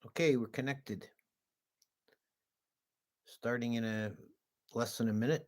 Okay, we're connected. Starting in a less than a minute.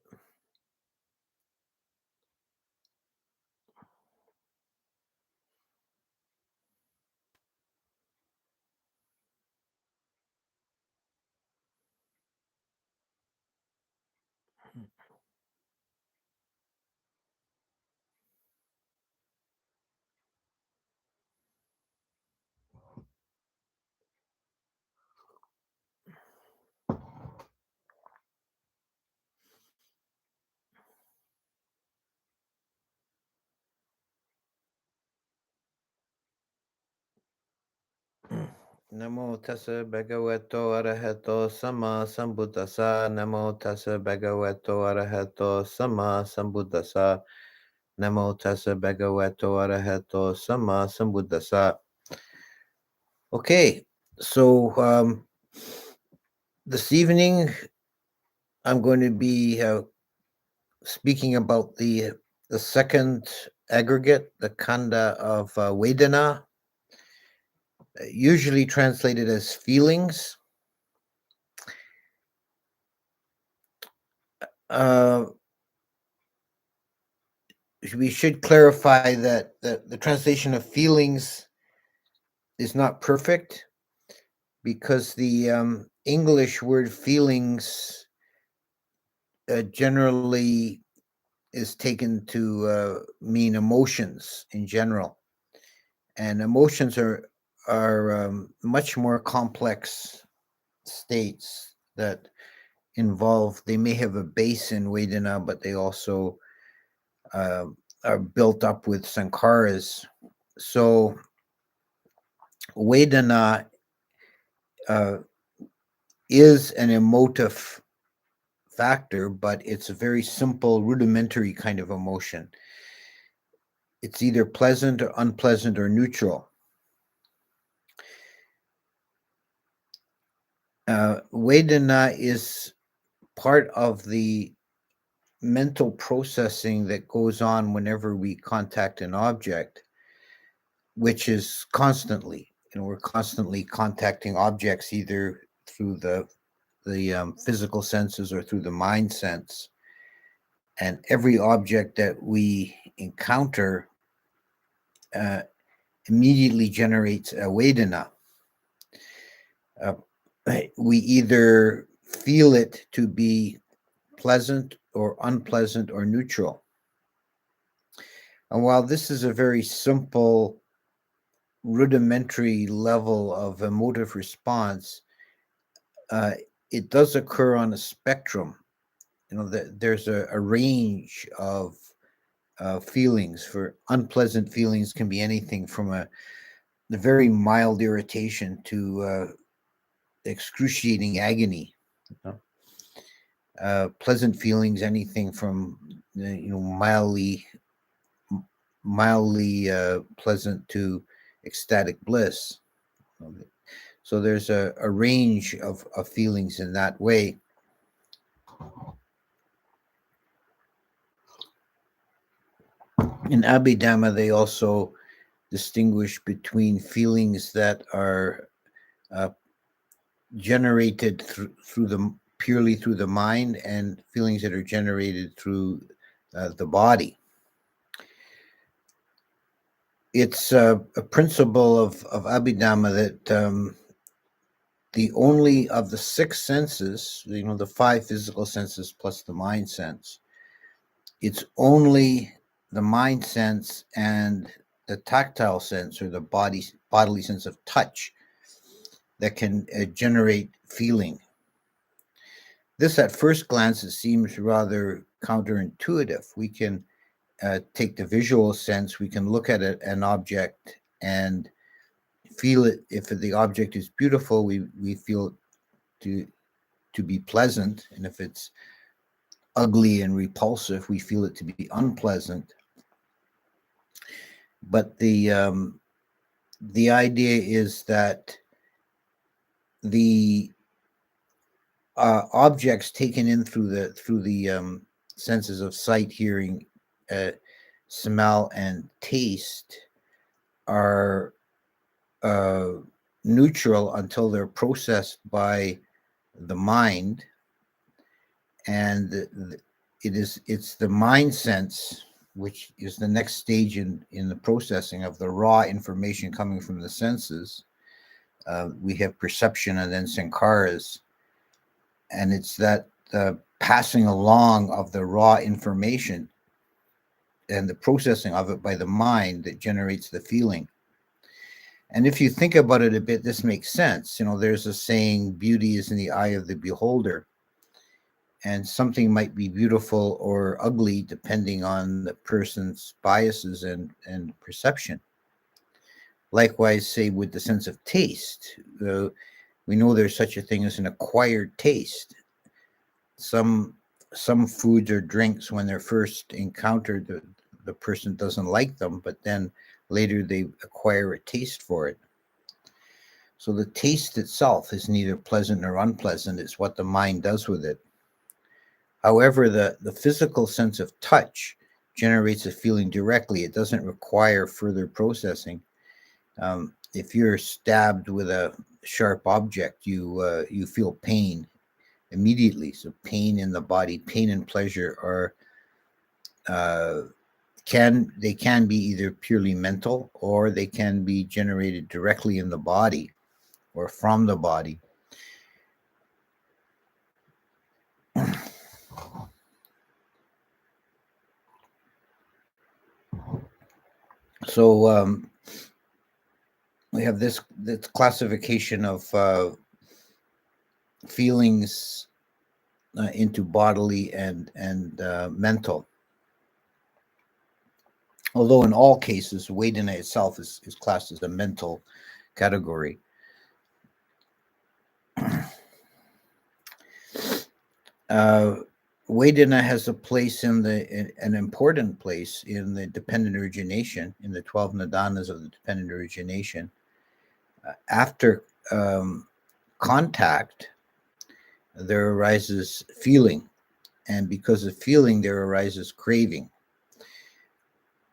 Namo tassa bhagavato arahato sama sambuddhasa. Namo tassa bhagavato arahato sama sambuddhasa. Namo tassa bhagavato arahato sama sambuddhasa. Okay, so this evening I'm going to be speaking about the second aggregate, the kanda of Vedana, usually translated as feelings. Uh, we should clarify that the translation of feelings is not perfect because the English word feelings generally is taken to mean emotions in general, and emotions are much more complex states that involve. They may have a base in Vedana, but they also uh, are built up with sankharas. So Vedana uh, is an emotive factor, but it's a very simple, rudimentary kind of emotion. It's either pleasant or unpleasant or neutral. Vedana is part of the mental processing that goes on whenever we contact an object, which is constantly. We're constantly contacting objects either through the physical senses or through the mind sense. And every object that we encounter uh, immediately generates a Vedana. Uh, we either feel it to be pleasant or unpleasant or neutral. And while this is a very simple, rudimentary level of emotive response, uh, it does occur on a spectrum. There's a range of feelings. For unpleasant feelings can be anything from a very mild irritation to excruciating agony. You know? Pleasant feelings, anything from mildly pleasant to ecstatic bliss. So there's a range of feelings in that way. In Abhidhamma, they also distinguish between feelings that are uh, generated through the purely through the mind and feelings that are generated through the body. It's a principle of Abhidhamma that the only of the six senses, the five physical senses plus the mind sense, it's only the mind sense and the tactile sense or the bodily sense of touch that can generate feeling. This, at first glance, it seems rather counterintuitive. We can take the visual sense, we can look at an object and feel it. If the object is beautiful, we feel it to be pleasant, and if it's ugly and repulsive, we feel it to be unpleasant. But the idea is that the objects taken in through the senses of sight, hearing, uh, smell, and taste are uh, neutral until they're processed by the mind, and it's the mind sense which is the next stage in the processing of the raw information coming from the senses. We have perception and then sankharas, and it's that passing along of the raw information and the processing of it by the mind that generates the feeling. And if you think about it a bit, this makes sense. There's a saying, beauty is in the eye of the beholder. And something might be beautiful or ugly depending on the person's biases and perception. Likewise, say with the sense of taste, we know there's such a thing as an acquired taste. Some foods or drinks, when they're first encountered, the person doesn't like them, but then later they acquire a taste for it. So the taste itself is neither pleasant nor unpleasant. It's what the mind does with it. However, the physical sense of touch generates a feeling directly. It doesn't require further processing. If you're stabbed with a sharp object, you feel pain immediately. So pain in the body, pain and pleasure can be either purely mental, or they can be generated directly in the body or from the body. So we have this classification of feelings into bodily and mental. Although in all cases, Vedana itself is classed as a mental category. Vedana has a place an important place in the dependent origination, in the 12 nadhanas of the dependent origination. After contact, there arises feeling, and because of feeling, there arises craving.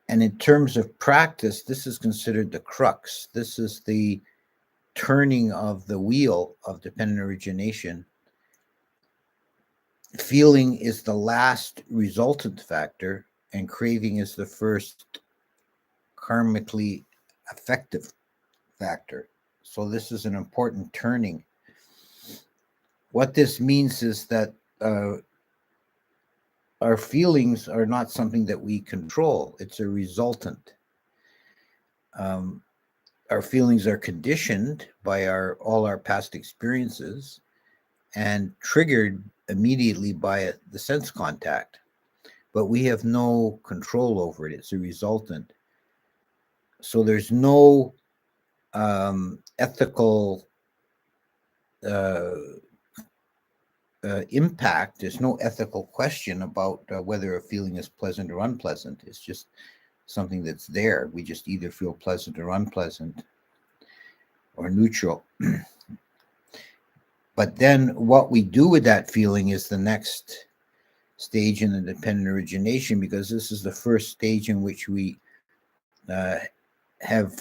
And in terms of practice, this is considered the crux. This is the turning of the wheel of dependent origination. Feeling is the last resultant factor, and craving is the first karmically effective factor. So this is an important turning. What this means is that our feelings are not something that we control. It's a resultant. Our feelings are conditioned by all our past experiences and triggered immediately by the sense contact. But we have no control over it. It's a resultant. So there's no ethical impact. There's no ethical question about whether a feeling is pleasant or unpleasant. It's just something that's there. We just either feel pleasant or unpleasant or neutral. But then what we do with that feeling is the next stage in the dependent origination, because this is the first stage in which we have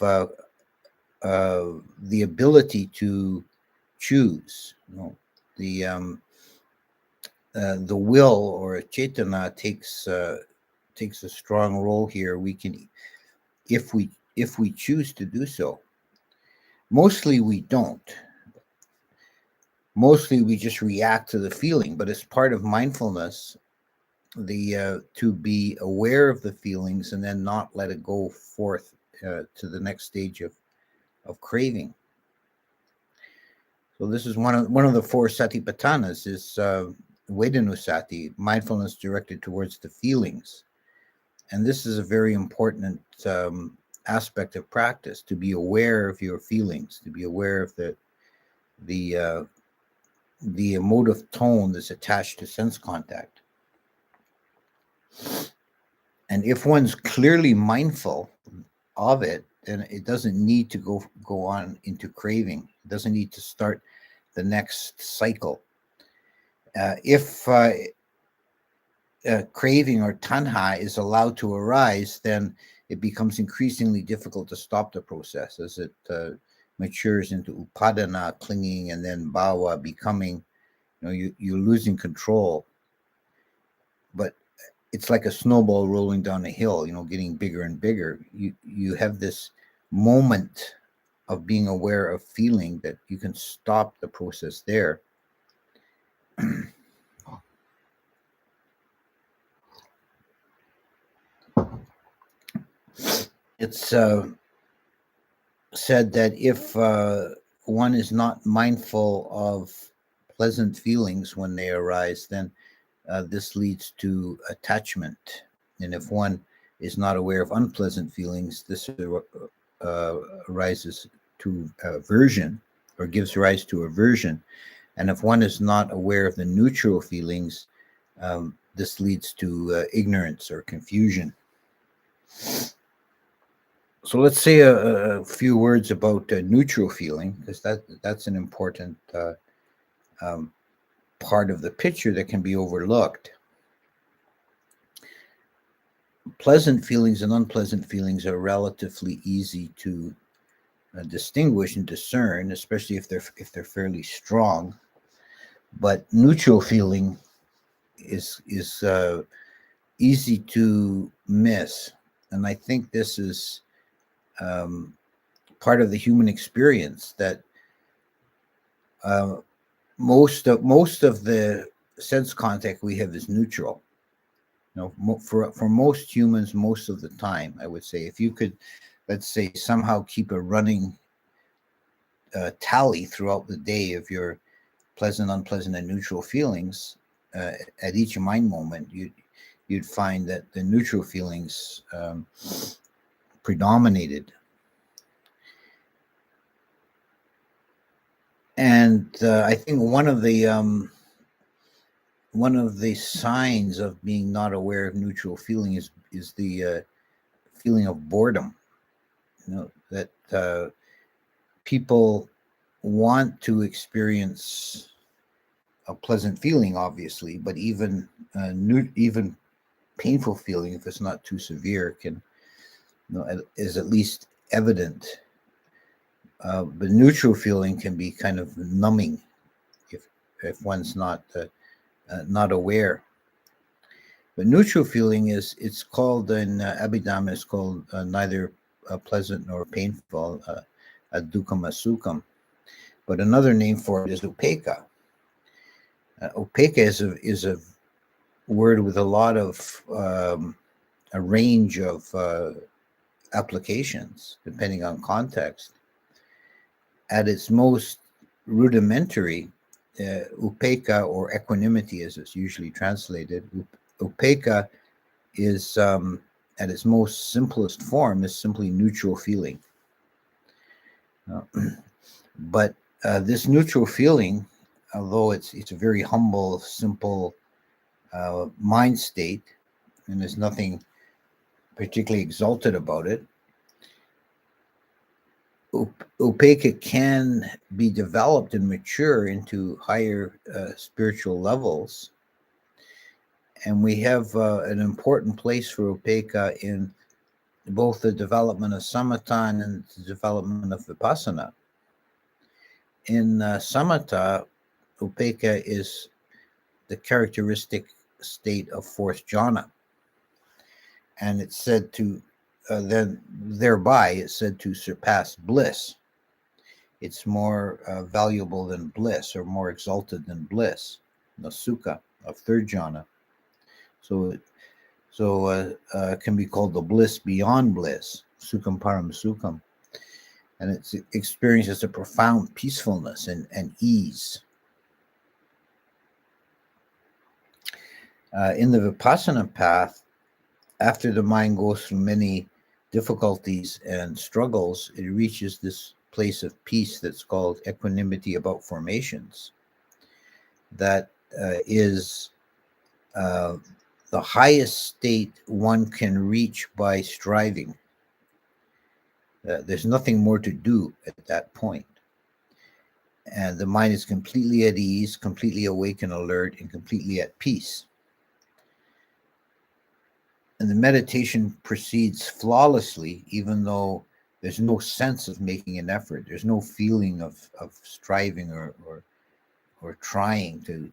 the ability to choose. The will, or cetana, takes a strong role here. We can, if we choose to do so. Mostly we don't. Mostly we just react to the feeling, but as part of mindfulness, to be aware of the feelings and then not let it go forth to the next stage of craving. So this is one of the four satipatthanas, is Vedanusati, mindfulness directed towards the feelings. And this is a very important aspect of practice, to be aware of your feelings, to be aware of the emotive tone that's attached to sense contact. And if one's clearly mindful of it, then it doesn't need to go on into craving. It doesn't need to start the next cycle. If craving or tanha is allowed to arise, then it becomes increasingly difficult to stop the process as it matures into upadana, clinging, and then bhava, becoming. You're losing control, but it's like a snowball rolling down a hill, getting bigger and bigger. You have this moment of being aware of feeling that you can stop the process there. It's said that if one is not mindful of pleasant feelings when they arise, then this leads to attachment. And if one is not aware of unpleasant feelings, this rises to aversion, or gives rise to aversion. And if one is not aware of the neutral feelings, this leads to ignorance or confusion. So let's say a few words about neutral feeling, because that's an important part of the picture that can be overlooked. Pleasant feelings and unpleasant feelings are relatively easy to distinguish and discern, especially if they're fairly strong. But neutral feeling is easy to miss, and I think this is part of the human experience, that most of the sense contact we have is neutral. For most humans, most of the time, I would say, if you could, let's say, somehow keep a running tally throughout the day of your pleasant, unpleasant, and neutral feelings, at each mind moment, you'd find that the neutral feelings predominated. And I think one of the signs of being not aware of neutral feeling is the feeling of boredom. That people want to experience a pleasant feeling, obviously, but even even painful feeling, if it's not too severe, can is at least evident. But neutral feeling can be kind of numbing if one's not aware. But neutral feeling it's called in Abhidhamma, it's called neither pleasant nor painful, adukam asukam. But another name for it is upeka. Upeka is a word with a lot of a range of applications depending on context. At its most rudimentary, upeka, or equanimity as it's usually translated, upeka is at its most simplest form is simply neutral feeling. But this neutral feeling, although it's a very humble, simple mind state, and there's nothing particularly exalted about it, upeka can be developed and mature into higher spiritual levels. And we have an important place for upeka in both the development of samatha and the development of vipassana. In samatha, upeka is the characteristic state of fourth jhana, and it's said to then thereby it's said to surpass bliss. It's more valuable than bliss, or more exalted than bliss, the sukha of third jhana. So it can be called the bliss beyond bliss, sukham param sukham. And it's experiences a profound peacefulness and ease. In the Vipassana path, after the mind goes through many difficulties and struggles, it reaches this place of peace that's called equanimity about formations. That is the highest state one can reach by striving. There's nothing more to do at that point. And the mind is completely at ease, completely awake and alert, and completely at peace. And the meditation proceeds flawlessly, even though there's no sense of making an effort. There's no feeling of striving or trying to.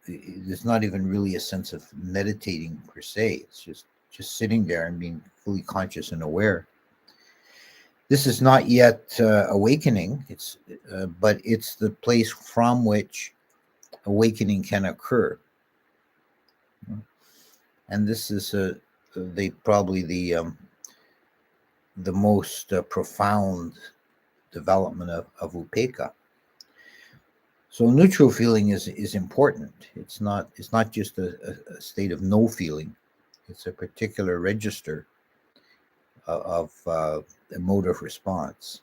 There's not even really a sense of meditating per se. It's just sitting there and being fully conscious and aware. This is not yet awakening. But it's the place from which awakening can occur. And this is probably the most profound development of upekkha. So neutral feeling is important. It's not just a state of no feeling. It's a particular register of emotive response.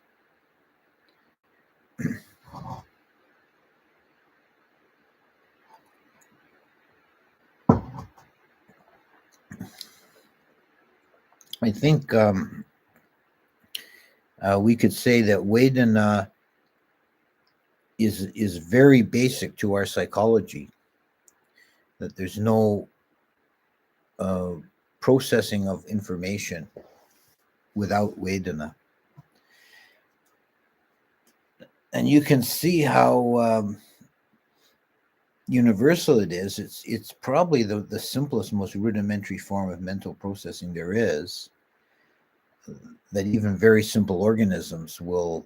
I think we could say that Vedana is very basic to our psychology. That there's no processing of information without Vedana. And you can see how universal it is. It's probably the simplest, most rudimentary form of mental processing there is. That even very simple organisms will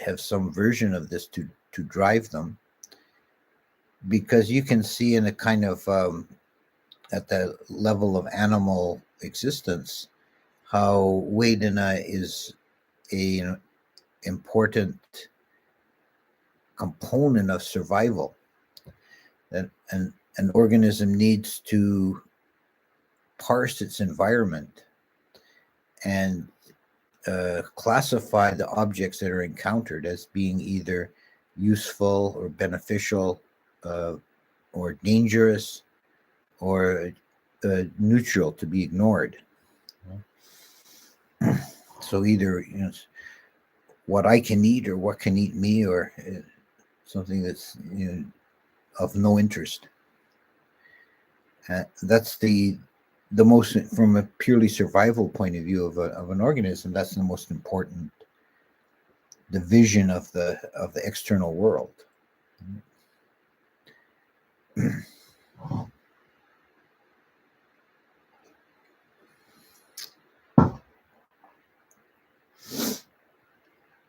have some version of this to drive them, because you can see in a kind of at the level of animal existence how Vedana is an important component of survival. That an organism needs to parse its environment and classify the objects that are encountered as being either useful or beneficial, or dangerous, or neutral, to be ignored. So either what I can eat or what can eat me, or something that's of no interest. That's the most, from a purely survival point of view of an organism, that's the most important division of the external world.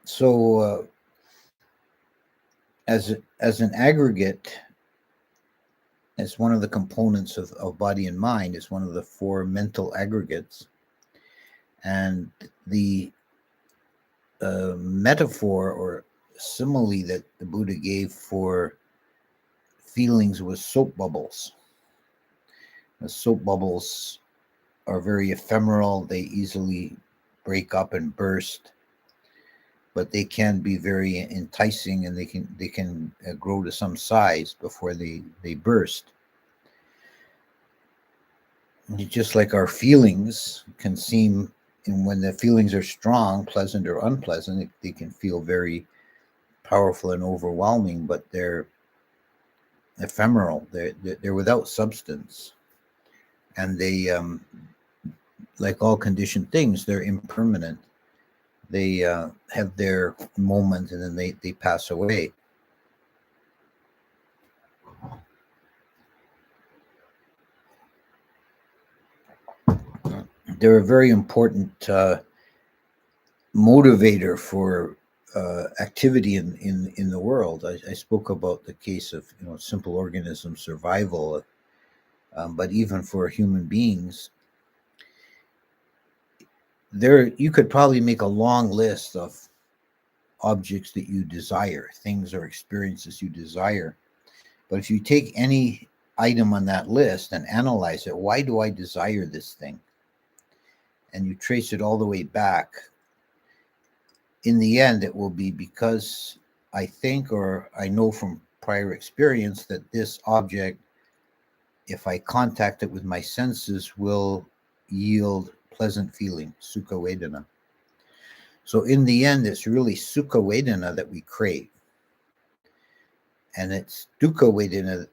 So as an aggregate, as one of the components of body and mind, is one of the four mental aggregates. And the metaphor or simile that the Buddha gave for feelings was soap bubbles. The soap bubbles are very ephemeral. They easily break up and burst, but they can be very enticing, and they can grow to some size before they burst. Just like our feelings can seem, and when the feelings are strong, pleasant or unpleasant, they can feel very powerful and overwhelming, but they're ephemeral. They're without substance, and they, like all conditioned things, they're impermanent. They have their moment, and then they pass away. They're a very important motivator for activity in the world. I spoke about the case of simple organism survival, but even for human beings, you could probably make a long list of objects that you desire, things or experiences you desire. But if you take any item on that list and analyze it, why do I desire this thing? And you trace it all the way back, in the end, it will be because I think, or I know from prior experience, that this object, if I contact it with my senses, will yield pleasant feeling, sukha vedana. So in the end, it's really sukha vedana that we crave. And it's dukkha vedana,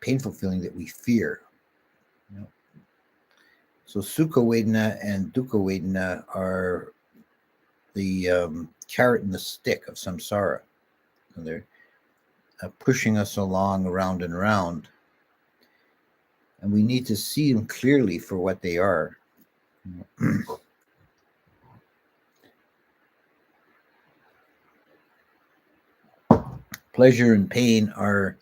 painful feeling, that we fear. So sukha vedana and dukkha vedana are carrot and the stick of samsara. And they're pushing us along around and around. And we need to see them clearly for what they are. Pleasure and pain are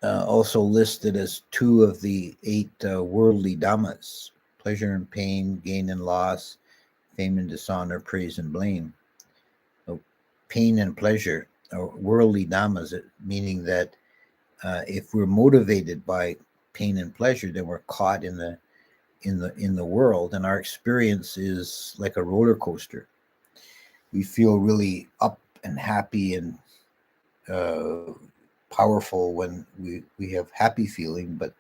also listed as two of the 8 worldly dhammas: pleasure and pain, gain and loss, fame and dishonor, praise and blame. So pain and pleasure are worldly dhammas, meaning that if we're motivated by pain and pleasure, then we're caught in the world, and our experience is like a roller coaster. We feel really up and happy and powerful when we have happy feeling, but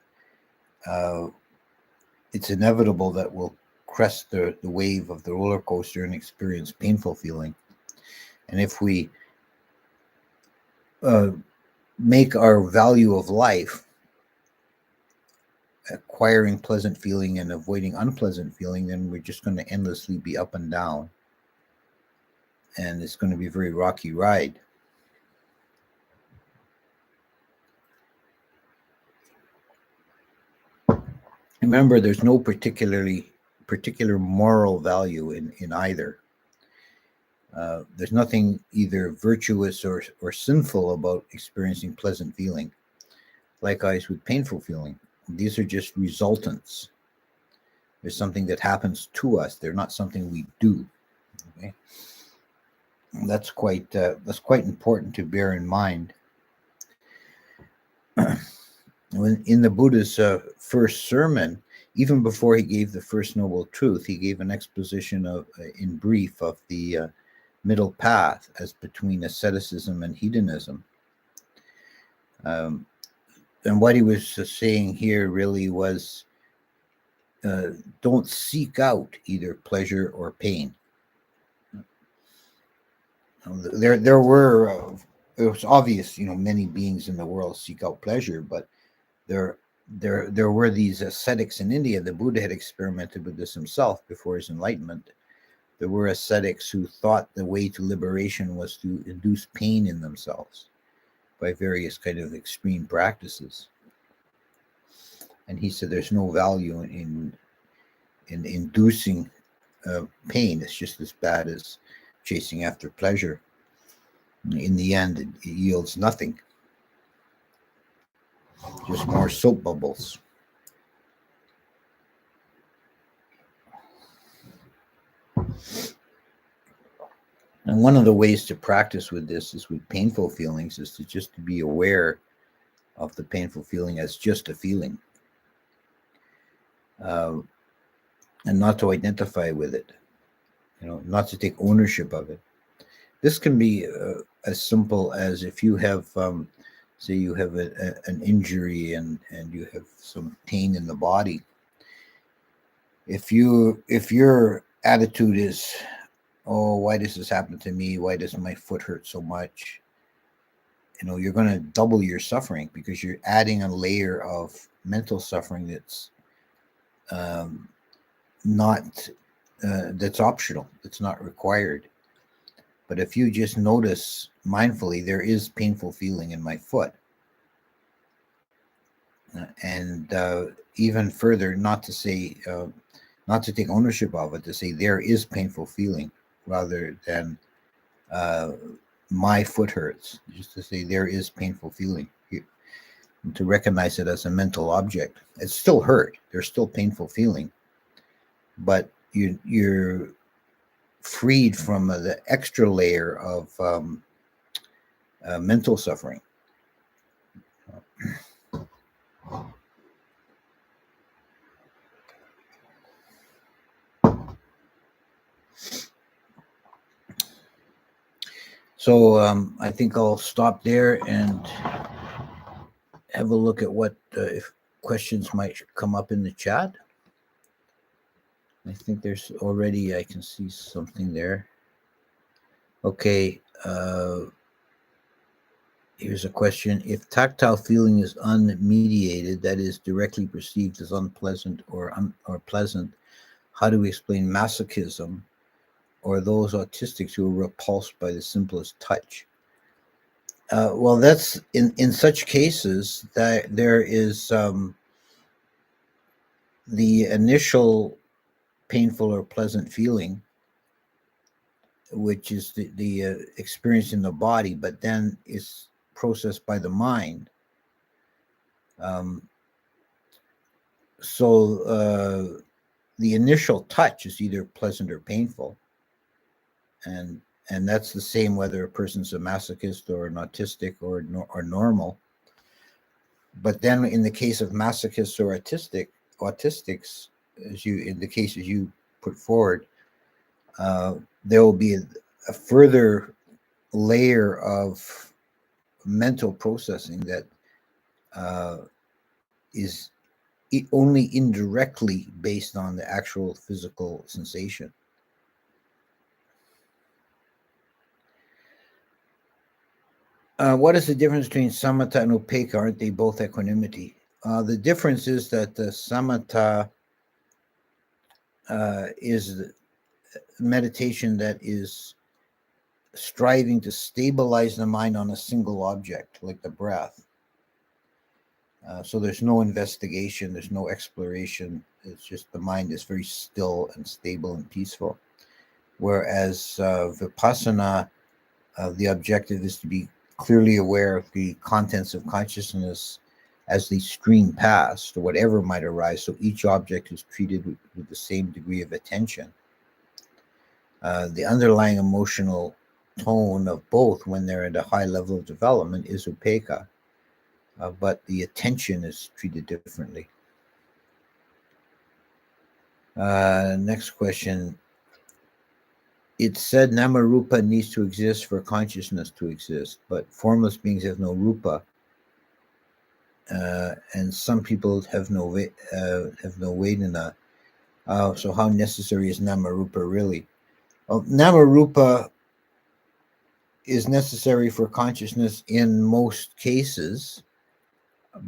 it's inevitable that we'll crest the wave of the roller coaster and experience painful feeling. And if we make our value of life acquiring pleasant feeling and avoiding unpleasant feeling, then we're just going to endlessly be up and down, and it's going to be a very rocky ride. Remember, there's no particular moral value in either. There's nothing either virtuous or sinful about experiencing pleasant feeling. Likewise with painful feeling. These are just resultants. There's something that happens to us. They're not something we do. Okay? That's quite important to bear in mind. In the Buddha's first sermon, even before he gave the first noble truth, he gave an exposition in brief, of the middle path as between asceticism and hedonism. And what he was saying here really was, don't seek out either pleasure or pain. There were, it was obvious, many beings in the world seek out pleasure, but there were these ascetics in India. The Buddha had experimented with this himself before his enlightenment. There were ascetics who thought the way to liberation was to induce pain in themselves by various kind of extreme practices. And he said there's no value in inducing pain. It's just as bad as chasing after pleasure. In the end, it yields nothing. Just more soap bubbles. And one of the ways to practice with this is with painful feelings, is to just to be aware of the painful feeling as just a feeling, and not to identify with it, not to take ownership of it. This can be as simple as if you have, say you have an injury and you have some pain in the body. If your attitude is, oh, why does this happen to me? Why does my foot hurt so much? You're going to double your suffering, because you're adding a layer of mental suffering that's that's optional. It's not required. But if you just notice mindfully, there is painful feeling in my foot, and even further, not to say, not to take ownership of it, to say there is painful feeling, rather than my foot hurts, just to say there is painful feeling, and to recognize it as a mental object. It's still hurt. There's still painful feeling, but you're freed from the extra layer of mental suffering. So I think I'll stop there and have a look at what if questions might come up in the chat. I think there's already, I can see something there. Okay. Here's a question. If tactile feeling is unmediated, that is directly perceived as unpleasant or pleasant, how do we explain masochism or those autistics who are repulsed by the simplest touch. Well, that's in such cases that there is the initial painful or pleasant feeling, which is the experience in the body, but then is processed by the mind. Um, so the initial touch is either pleasant or painful, and that's the same whether a person's a masochist or an autistic or normal. But then, in the case of masochists or autistics, as you in the cases you put forward, there will be a further layer of mental processing that is only indirectly based on the actual physical sensation. What is the difference between samatha and upekkha? Aren't they both equanimity? The difference is that the samatha is meditation that is striving to stabilize the mind on a single object, like the breath. So there's no investigation, there's no exploration. It's just the mind is very still and stable and peaceful. Whereas vipassana, the objective is to be clearly aware of the contents of consciousness as they stream past, or whatever might arise. So each object is treated with the same degree of attention. The underlying emotional tone of both, when they're at a high level of development, is upekkha, but the attention is treated differently. Next question. It's said namarupa needs to exist for consciousness to exist, but formless beings have no rupa, and some people have no vedana. So how necessary is namarupa really? Well, namarupa is necessary for consciousness in most cases,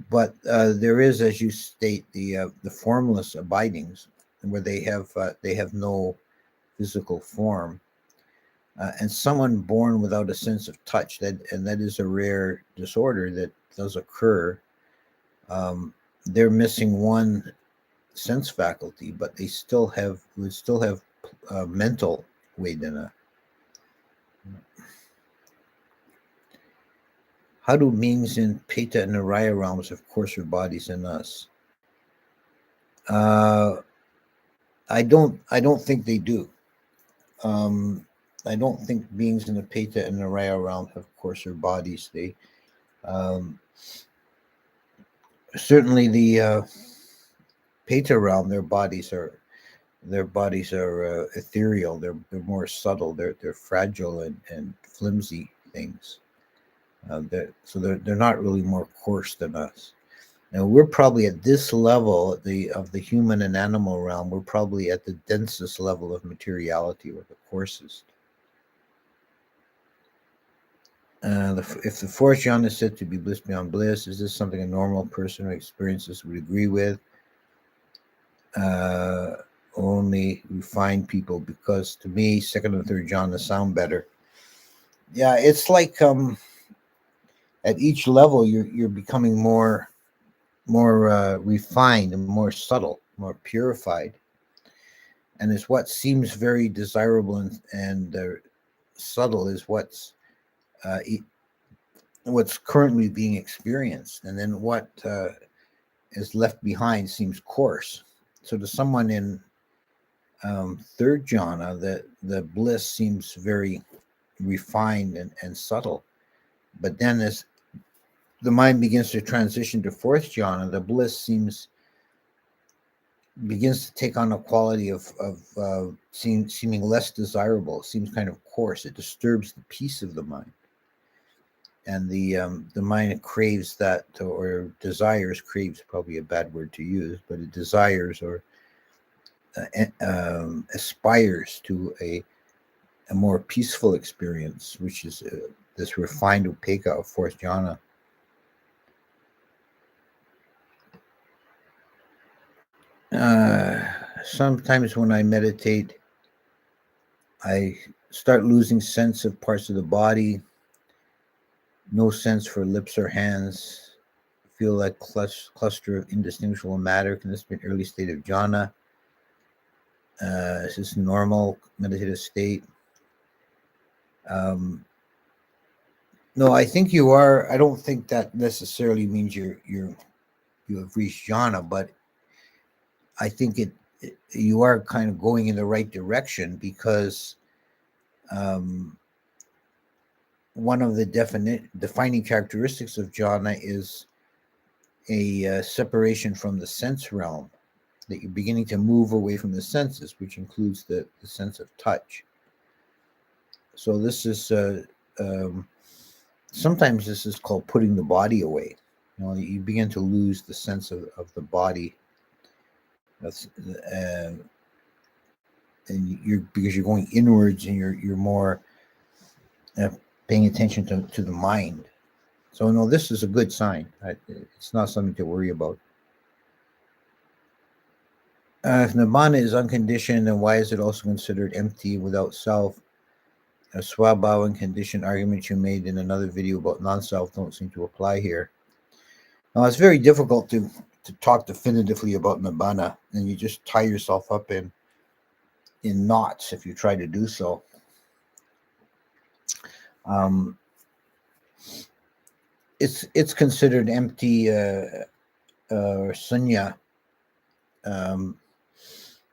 but there is, as you state, the formless abidings where they have no physical form. And someone born without a sense of touch, that is a rare disorder that does occur. They're missing one sense faculty, but they would still have mental vedana. How do beings in Peta and Naraya realms have coarser bodies than us? I don't think they do. I don't think beings in the Peta and Naraya realm have coarser bodies. They certainly the Peta realm, their bodies are ethereal. They're more subtle. They're fragile and flimsy things. They're not really more coarse than us. Now we're probably at this level of the human and animal realm. We're probably at the densest level of materiality, or the coarsest. If the fourth jhana is said to be bliss beyond bliss, is this something a normal person who experiences would agree with? Only refined people, because to me, second and third jhana sound better. Yeah, it's like at each level you're becoming more refined and more subtle, more purified, and it's what seems very desirable and subtle is what's currently being experienced, and then what is left behind seems coarse. So to someone in third jhana, the bliss seems very refined and subtle, but then as the mind begins to transition to fourth jhana, the bliss begins to take on a quality of seeming less desirable. It seems kind of coarse. It disturbs the peace of the mind, and the mind craves that, or desires. Craves probably a bad word to use, but it desires or aspires to a more peaceful experience, which is this refined upekkha of fourth jhana. Sometimes when I meditate, I start losing sense of parts of the body, no sense for lips or hands, feel like cluster of indistinguishable matter. Can this be an early state of jhana? Is this normal meditative state? No, I think you are. I don't think that necessarily means you have reached jhana, but I think you are kind of going in the right direction, because one of the defining characteristics of jhana is a separation from the sense realm, that you're beginning to move away from the senses, which includes the sense of touch. So this is sometimes this is called putting the body away. You begin to lose the sense of the body. That's and because you're going inwards, and you're more paying attention to the mind. So no, this is a good sign. It's not something to worry about. If nibbana is unconditioned, then why is it also considered empty, without self? A swabhava and conditioned argument you made in another video about non-self don't seem to apply here. Now, it's very difficult to talk definitively about nibbana, and you just tie yourself up in knots if you try to do so. It's considered empty or sunya,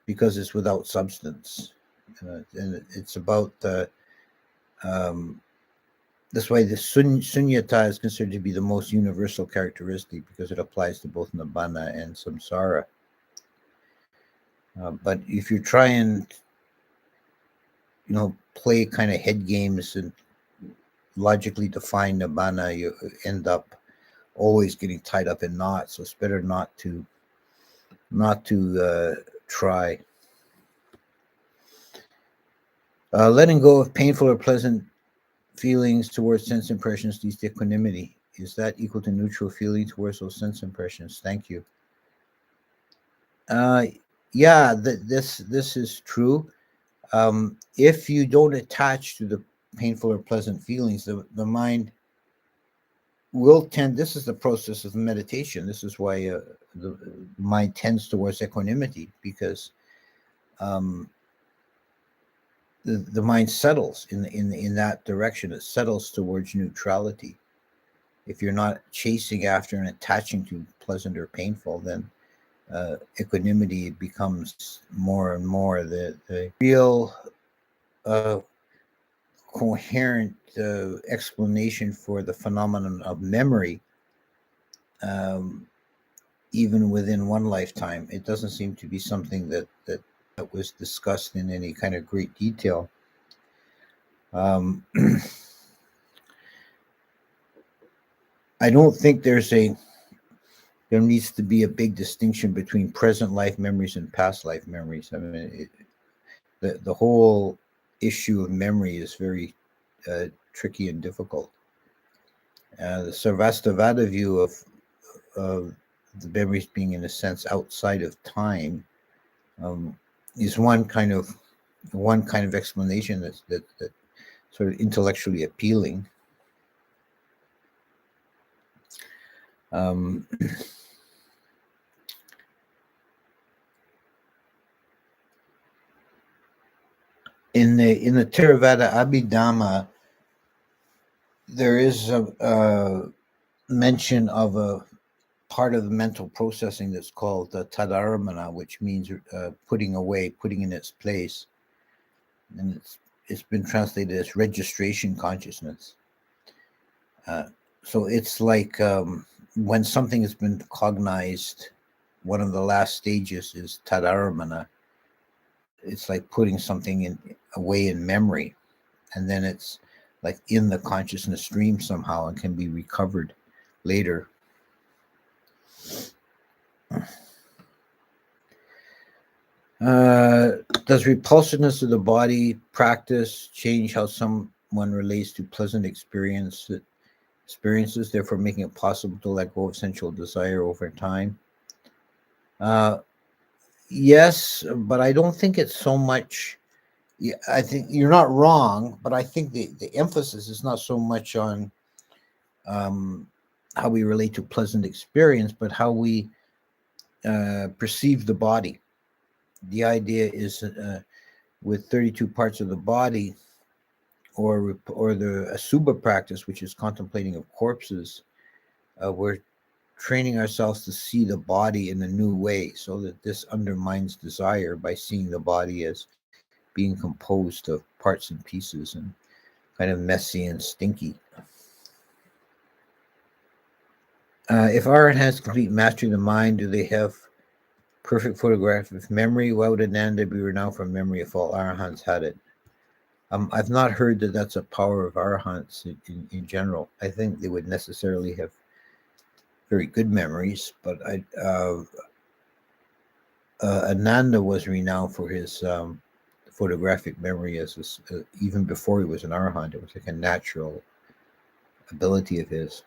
because it's without substance, and it's about this way. The sunyata is considered to be the most universal characteristic, because it applies to both nibbana and samsara. But if you try and play kind of head games and logically define nibbana, you end up always getting tied up in knots. So it's better not to try. Letting go of painful or pleasant feelings towards sense impressions leads to equanimity. Is that equal to neutral feeling towards those sense impressions? Thank you. Yeah, this is true. If you don't attach to the painful or pleasant feelings, the mind will tend. This is the process of meditation. This is why the mind tends towards equanimity, because the mind settles in that direction. It settles towards neutrality. If you're not chasing after and attaching to pleasant or painful, then equanimity becomes more and more the real coherent explanation for the phenomenon of memory, even within one lifetime. It doesn't seem to be something that was discussed in any kind of great detail. I don't think there needs to be a big distinction between present life memories and past life memories. I mean, the whole issue of memory is very tricky and difficult. The Sarvastivada view of the memories being, in a sense, outside of time is one kind of explanation that sort of intellectually appealing. In the Theravada Abhidhamma, there is a mention of a part of the mental processing that's called tadaramana, which means putting away, putting in its place, and it's been translated as registration consciousness. So it's like when something has been cognized, one of the last stages is tadaramana. It's like putting something away in memory, and then it's like in the consciousness stream somehow and can be recovered later. Does repulsiveness of the body practice change how someone relates to pleasant experiences, therefore making it possible to let go of sensual desire over time? Yes, but I don't think it's so much Yeah, I think you're not wrong, but I think the emphasis is not so much on um, how we relate to pleasant experience, but how we perceive the body. The idea is with 32 parts of the body, or the Asubha practice, which is contemplating of corpses, we're training ourselves to see the body in a new way, so that this undermines desire by seeing the body as being composed of parts and pieces and kind of messy and stinky. If Arhat has complete mastery of the mind, do they have perfect photographic memory? Why would Ananda be renowned for memory if all Arahants had it? I've not heard that that's a power of Arahants in general. I think they would necessarily have very good memories, but Ananda was renowned for his photographic memory even before he was an Arahant. It was like a natural ability of his.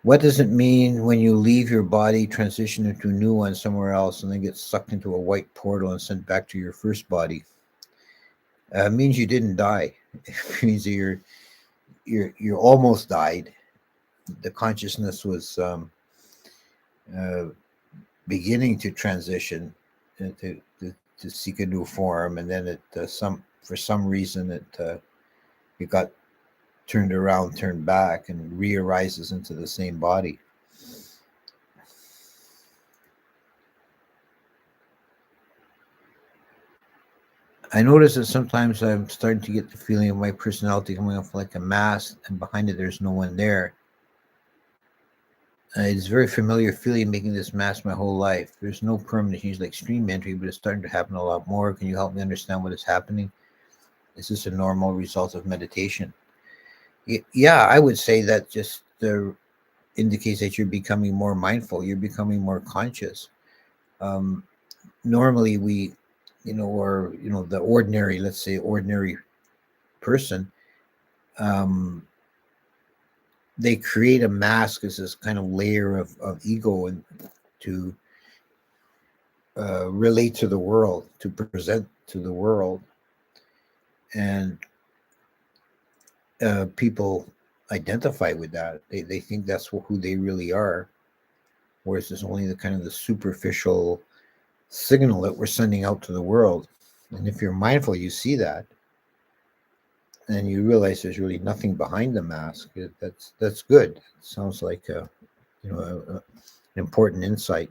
What does it mean when you leave your body, transition into a new one somewhere else, and then get sucked into a white portal and sent back to your first body? It means you didn't die. It means that you're almost died. The consciousness was uh, beginning to transition to seek a new form, and then it for some reason it got turned around, turned back, and re-arises into the same body. I notice that sometimes I'm starting to get the feeling of my personality coming off like a mask, and behind it there's no one there. It's a very familiar feeling making this mask my whole life. There's no permanent change like stream entry, but it's starting to happen a lot more. Can you help me understand what is happening? Is this a normal result of meditation? Yeah, I would say that just indicates that you're becoming more mindful. You're becoming more conscious. Um, Normally, or the ordinary, let's say, ordinary person, um, they create a mask as this kind of layer of ego and to relate to the world, to present to the world, and people identify with that. They think that's who they really are, whereas it's only the kind of the superficial signal that we're sending out to the world. And if you're mindful, you see that, and you realize there's really nothing behind the mask. That's good. It sounds like an important insight.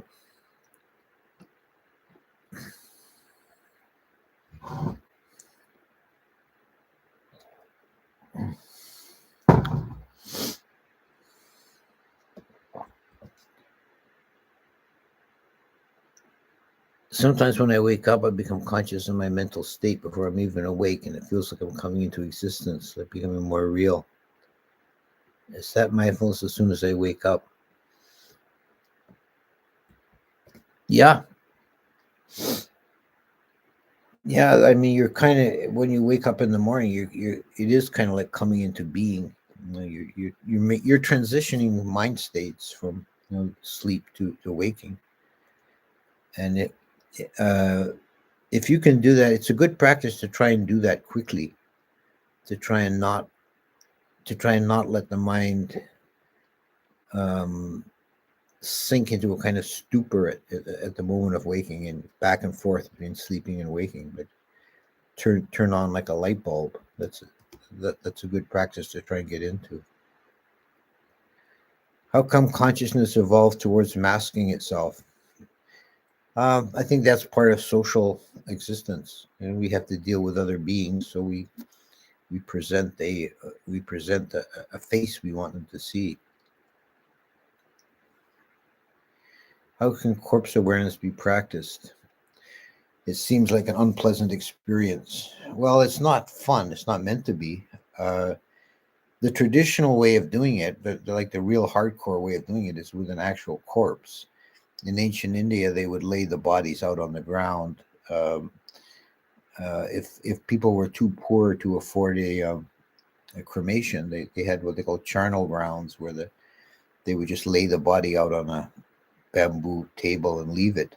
Sometimes when I wake up, I become conscious of my mental state before I'm even awake, and it feels like I'm coming into existence, like becoming more real. Is that mindfulness as soon as I wake up? Yeah. Yeah, I mean, you're kind of when you wake up in the morning, it is kind of like coming into being. You're transitioning mind states from sleep to waking, and uh, if you can do that, it's a good practice to try and do that quickly, to try and not let the mind um, sink into a kind of stupor at the moment of waking, and back and forth between sleeping and waking, but turn on like a light bulb. That's a good practice to try and get into. How come consciousness evolved towards masking itself? I think that's part of social existence, and we have to deal with other beings, so we present a face we want them to see. How can corpse awareness be practiced? It seems like an unpleasant experience. Well, it's not fun. It's not meant to be. Uh, the traditional way of doing it, like the real hardcore way of doing it, is with an actual corpse. In ancient India, they would lay the bodies out on the ground. Um, if people were too poor to afford a cremation, they had what they call charnel grounds, where they would just lay the body out on a bamboo table and leave it.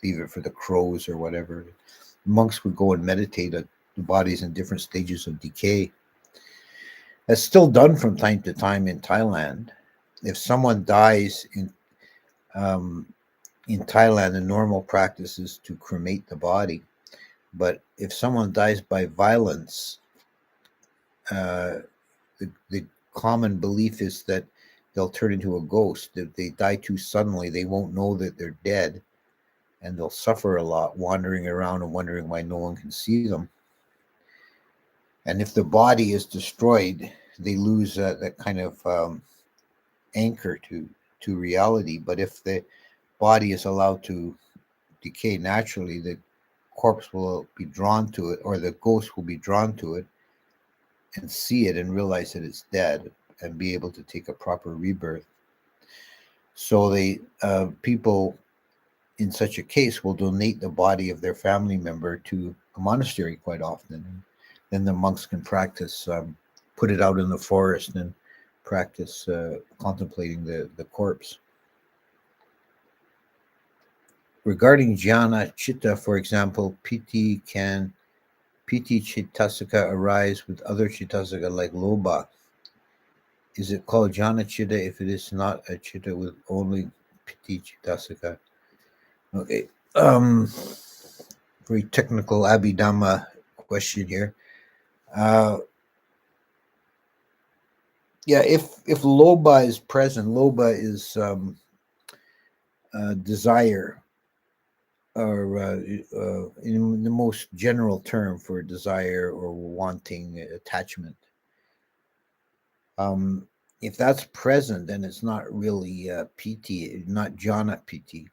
leave it for the crows or whatever. Monks would go and meditate at the bodies in different stages of decay. That's still done from time to time in Thailand. If someone dies um, in Thailand, the normal practice is to cremate the body. But if someone dies by violence, uh, the common belief is that they'll turn into a ghost. If they die too suddenly, they won't know that they're dead, and they'll suffer a lot, wandering around and wondering why no one can see them. And if the body is destroyed, they lose that kind of anchor to reality. But if the body is allowed to decay naturally, the corpse will be drawn to it, or the ghost will be drawn to it and see it and realize that it's dead and be able to take a proper rebirth. So they people in such a case will donate the body of their family member to a monastery quite often. And then the monks can practice, put it out in the forest and practice contemplating the corpse. Regarding jhana chitta, for example, piti chittasika arise with other chittasika like lobha. Is it called jhana chitta if it is not a chitta with only piti chittasika? Okay. Very technical Abhidhamma question here. Yeah, if lobha is present, lobha is desire, or in the most general term for desire or wanting attachment. If that's present, then it's not really piti, not jhana piti.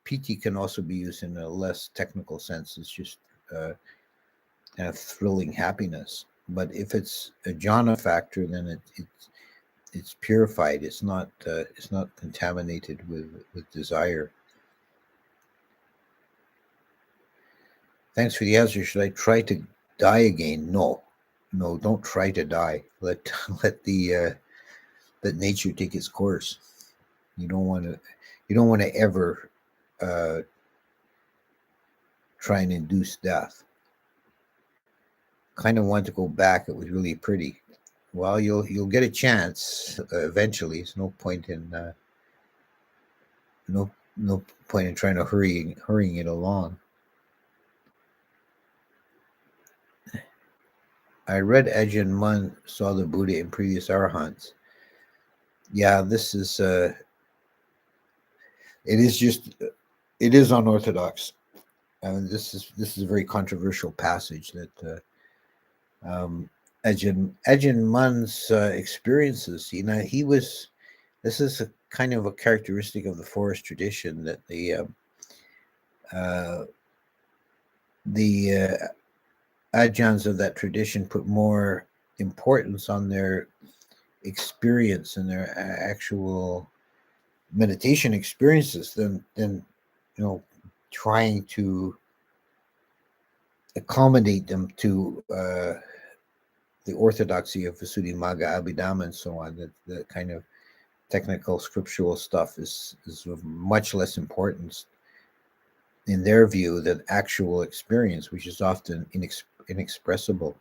Piti can also be used in a less technical sense. It's just kind of thrilling happiness. But if it's a jhana factor, then it's purified. It's not contaminated with desire. Thanks for the answer. Should I try to die again? No, don't try to die. Let let nature take its course. You don't want to ever try and induce death. Kind of want to go back. It was really pretty. Well, you'll get a chance eventually. There's no point in no point in trying to hurrying it along. I read Ajahn Mun saw the Buddha in previous arahants. Yeah, this is it is unorthodox. This is a very controversial passage that Ajahn Mun's experiences. He was. This is a kind of a characteristic of the forest tradition that the Ajahns of that tradition put more importance on their experience and their actual meditation experiences than trying to accommodate them to the orthodoxy of Visuddhimagga, Abhidhamma, and so on. That kind of technical scriptural stuff is of much less importance in their view than actual experience, which is often inexpressible.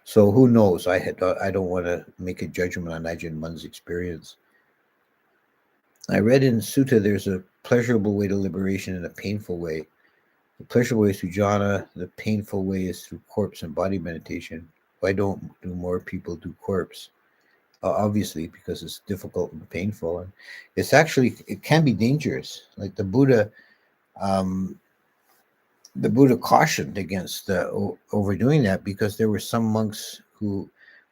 So who knows? I don't want to make a judgment on Ajahn Mun's experience. I read in Sutta there's a pleasurable way to liberation and a painful way. The pleasurable way is through jhana. The painful way is through corpse and body meditation. Why don't more people do corpse? Obviously, because it's difficult and painful, and it can be dangerous. Like the Buddha cautioned against overdoing that, because there were some monks who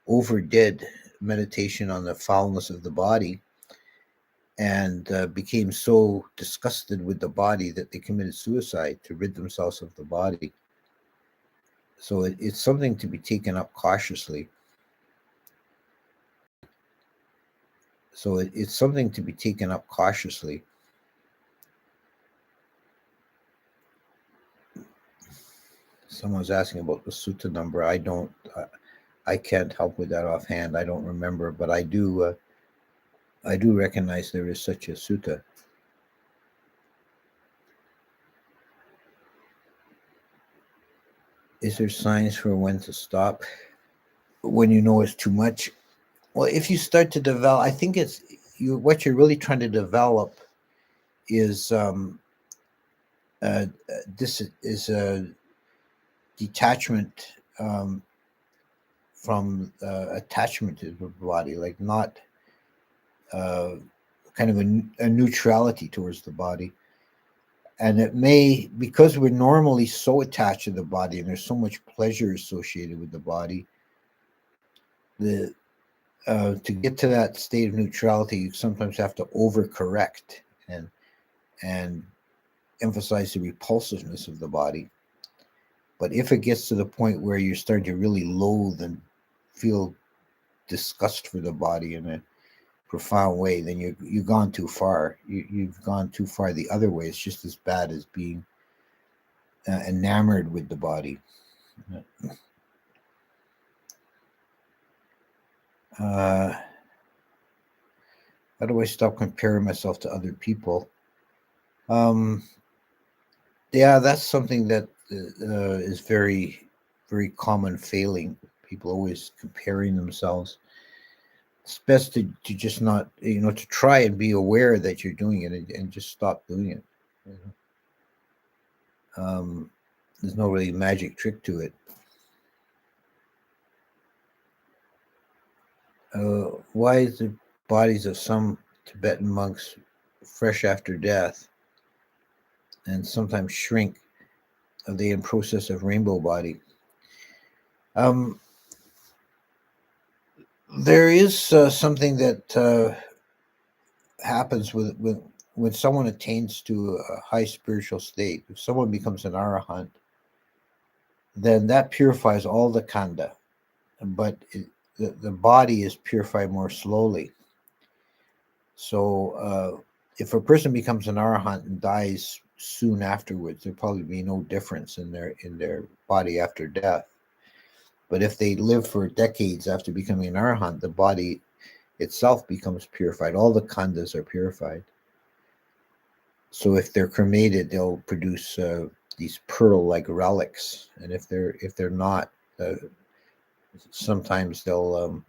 overdid meditation on the foulness of the body and became so disgusted with the body that they committed suicide to rid themselves of the body. So it's something to be taken up cautiously. It's something to be taken up cautiously. Someone's asking about the sutta number. I can't help with that offhand. I don't remember, but I do. I do recognize there is such a sutta. Is there signs for when to stop? When you know it's too much? Well, if you start to develop, I think it's you. What you're really trying to develop is this is a detachment from attachment to the body, like not uh, kind of a neutrality towards the body. And it may, because we're normally so attached to the body and there's so much pleasure associated with the body, the to get to that state of neutrality, you sometimes have to overcorrect and emphasize the repulsiveness of the body. But if it gets to the point where you're starting to really loathe and feel disgust for the body in a profound way, then you've gone too far. You've gone too far the other way. It's just as bad as being enamored with the body. How do I stop comparing myself to other people? Yeah, that's something that is very, very common failing. People always comparing themselves. It's best to just not, to try and be aware that you're doing it and just stop doing it. There's no really magic trick to it. Why is the bodies of some Tibetan monks fresh after death and sometimes shrink? Are they in process of rainbow body? Um, there is something that happens with when someone attains to a high spiritual state. If someone becomes an arahant, then that purifies all the khandha, but the body is purified more slowly. So if a person becomes an arahant and dies soon afterwards, there'll probably be no difference in their body after death. But if they live for decades after becoming an arahant, the body itself becomes purified. All the khandhas are purified. So if they're cremated, they'll produce these pearl-like relics, and if they're not, sometimes they'll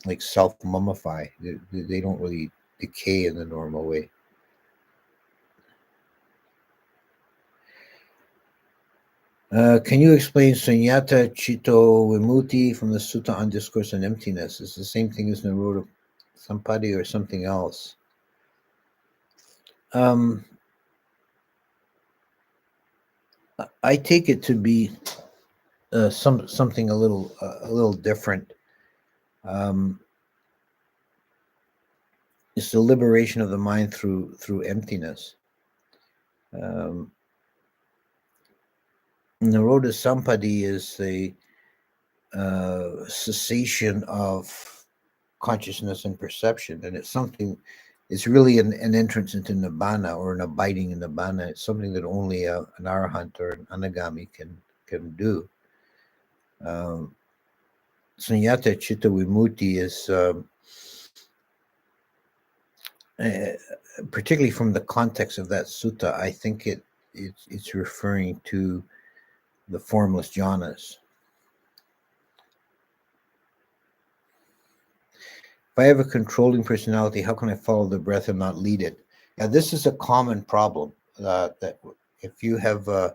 like self mummify. They don't really decay in the normal way. Can you explain Sunyata Chito Vimutti from the Sutta on Discourse on Emptiness? Is the same thing as Nirodha Sampati or something else? I take it to be something a little different. It's the liberation of the mind through emptiness. Nirodha Sampati is the cessation of consciousness and perception, and it's something. It's really an entrance into nibbana or an abiding in nibbana. It's something that only an arahant or an anagami can do. Sunyata Chitta Vimutti is particularly from the context of that sutta. I think it's referring to the formless jhanas. If I have a controlling personality, how can I follow the breath and not lead it? Now, this is a common problem. That if you have a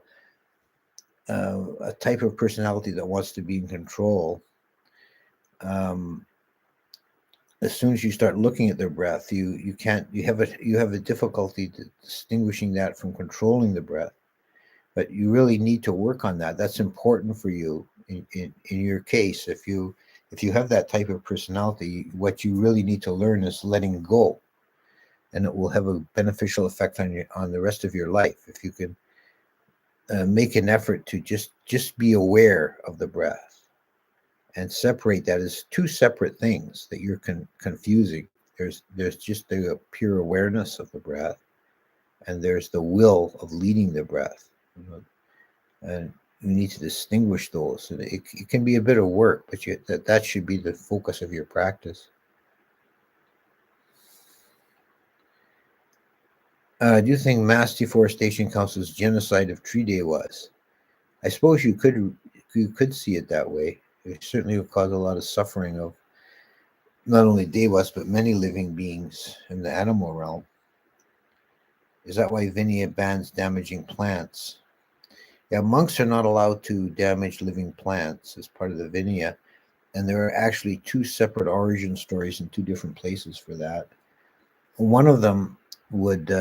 type of personality that wants to be in control, as soon as you start looking at their breath, you can't. You have a difficulty distinguishing that from controlling the breath. But you really need to work on that. That's important for you in your case. If you have that type of personality, what you really need to learn is letting go, and it will have a beneficial effect on the rest of your life. If you can make an effort to just be aware of the breath and separate that as two separate things that you're confusing. There's just the pure awareness of the breath, and there's the will of leading the breath. And you need to distinguish those. And it can be a bit of work, but that should be the focus of your practice. Do you think mass deforestation counts as genocide if tree day was? I suppose you could see it that way. It certainly would cause a lot of suffering of not only Devas but many living beings in the animal realm. Is that why Vinaya bans damaging plants? Yeah, monks are not allowed to damage living plants as part of the Vinaya, and there are actually two separate origin stories in two different places for that. One of them would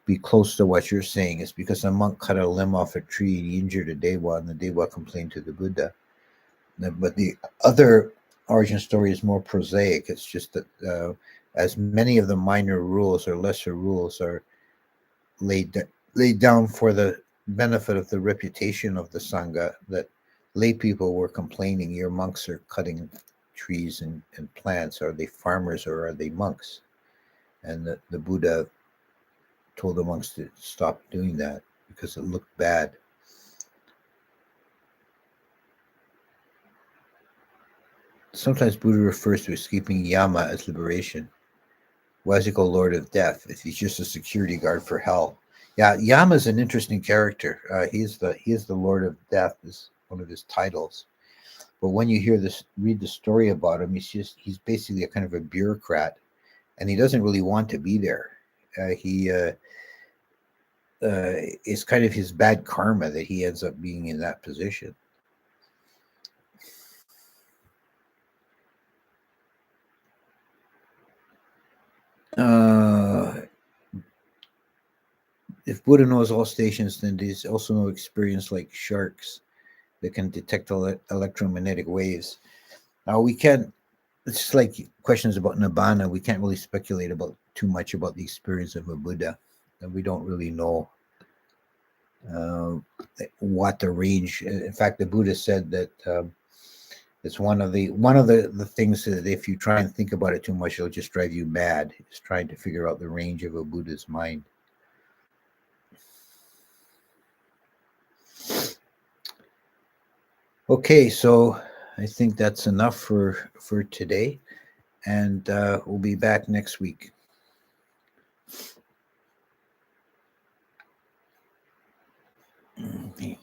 be close to what you're saying. It's because a monk cut a limb off a tree, he injured a Dewa, and the Dewa complained to the Buddha. But the other origin story is more prosaic. It's just that as many of the minor rules or lesser rules are laid laid down for the benefit of the reputation of the sangha, that lay people were complaining, your monks are cutting trees and plants. Are they farmers or are they monks? And the Buddha told the monks to stop doing that because it looked bad. Sometimes Buddha refers to escaping Yama as liberation. Why is he called Lord of Death if he's just a security guard for hell? Yeah, Yama is an interesting character. He is the Lord of Death is one of his titles. But when you read the story about him, he's basically a kind of a bureaucrat, and he doesn't really want to be there. He It's kind of his bad karma that he ends up being in that position. Uh, if Buddha knows all stations, then there's also no experience like sharks that can detect electromagnetic waves. Now we can't. It's just like questions about nibbana. We can't really speculate about too much about the experience of a Buddha, and we don't really know uh, what the range. In fact, the Buddha said that it's one of the things that if you try and think about it too much, it'll just drive you mad. It's trying to figure out the range of a Buddha's mind. Okay, so I think that's enough for today, and we'll be back next week. Okay.